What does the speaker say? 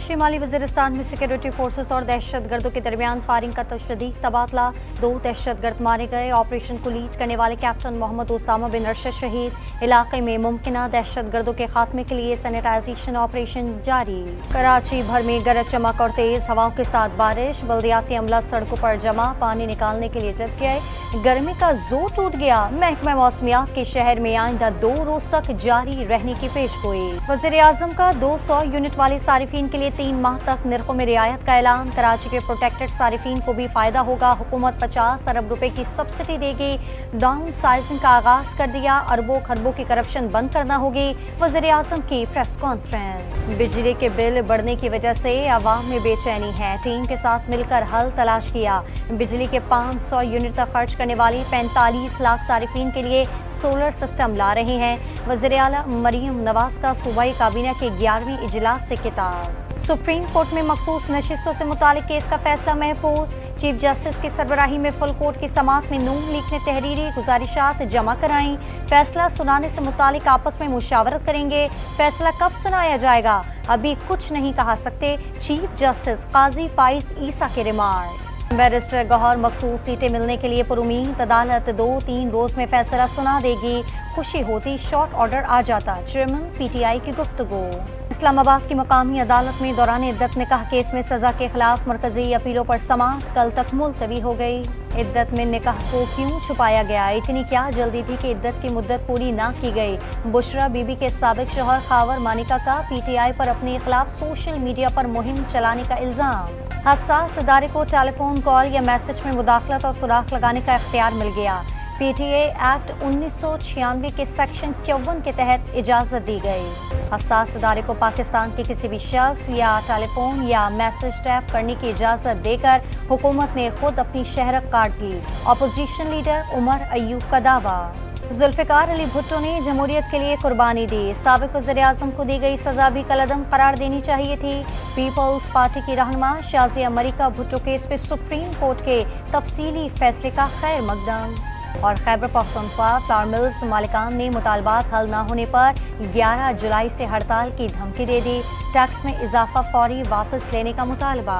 शिमाली वज़ीरिस्तान में security forces और दहशतगर्दों के दरमियान फायरिंग का तशद्दीद तबादला। 2 दहशतगर्द मारे गए। ऑपरेशन को लीड करने वाले कैप्टन मोहम्मद उसामा बिन अरशद शहीद। इलाके में मुमकिना दहशतगर्दों के खात्मे के लिए सैनिटाइजेशन ऑपरेशन जारी। कराची भर में गरज चमक और तेज हवाओं के साथ बारिश। बल्दियाती अमला सड़कों पर जमा, पानी निकालने के लिए जद गए। गर्मी का जोर टूट गया। महकमा मौसमियात के शहर में आइंदा 2 रोज तक जारी रहने की पेशगोई। वज़ीर आज़म का 200 यूनिट वाले सारिफीन के लिए 3 माह तक निर्खों में रियायत का ऐलान। कराची के प्रोटेक्टेड सारिफीन को भी फायदा होगा। हुकूमत 50 अरब रुपए की सब्सिडी देगी। डाउन साइजिंग का आगाज कर दिया। अरबों खरबों की करप्शन बंद करना होगी। वज़ीर आज़म की प्रेस कॉन्फ्रेंस। बिजली के बिल बढ़ने की वजह से अवाम में बेचैनी है। टीम के साथ मिलकर हल तलाश किया। बिजली के 500 यूनिट तक खर्च करने वाली 45 लाख सारिफीन के लिए सोलर सिस्टम ला रहे हैं। वज़ीर आला मरियम नवाज का सूबाई काबीना के 11वीं इजलास से खिताब। सुप्रीम कोर्ट में मखसूस नशिस्तों से मुतालिक केस का फैसला महफूज। चीफ जस्टिस की सरबराही में फुल कोर्ट की समाअत में नून लीग ने तहरीरी गुजारिशात जमा कराई। फैसला सुनाने से मुतालिक आपस में मुशावरत करेंगे। फैसला कब सुनाया जाएगा अभी कुछ नहीं कहा सकते। चीफ जस्टिस काजी फाइज ईसा के रिमार्क। बैरिस्टर गौहर मखसूस सीटें मिलने के लिए पुरुमीद। अदालत 2-3 रोज में फैसला सुना देगी। खुशी होती शॉर्ट ऑर्डर आ जाता। चेयरमैन PTI की गुफ्तगू। इस्लामाबाद की मकामी अदालत में दौरान इद्दत निकाह केस में सजा के खिलाफ मरकजी अपीलों पर समाअत कल तक मुलतवी हो गई। इद्दत में निकाह को क्यों छुपाया गया? इतनी क्या जल्दी थी कि इद्दत की मुद्दत पूरी ना की गई? बुशरा बीबी के साबिक शौहर खावर मानिका का PTI पर अपने खिलाफ सोशल मीडिया पर मुहिम चलाने का इल्जाम। हसास इदारे को टेलीफोन कॉल या मैसेज में मुदाखलत और सुराख लगाने का इख्तियार मिल गया। PTA एक्ट 1996 के सेक्शन 54 के तहत इजाजत दी गई। हसास इदारे को पाकिस्तान के किसी भी शख्स या टेलीफोन या मैसेज टैप करने की इजाजत देकर हुकूमत ने खुद अपनी शहरत काट ली। अपोजिशन लीडर उमर अयूब का दावा। जुल्फिकार अली भुट्टो ने जमहूरियत के लिए कुर्बानी दी। साबिक वज़ीर आज़म को दी गई सजा भी कलअदम करार देनी चाहिए थी। पीपल्स पार्टी की रहनुमा शाज़िया मलिका भुट्टो केस पे सुप्रीम कोर्ट के तफसीली फैसले का खैर मकदम। और खैबर पख्तूनख्वा फ्लावर मिल्स मालिकान ने मुतालबात हल न होने पर 11 जुलाई से हड़ताल की धमकी दे दी। टैक्स में इजाफा फौरी वापस लेने का मुतालबा।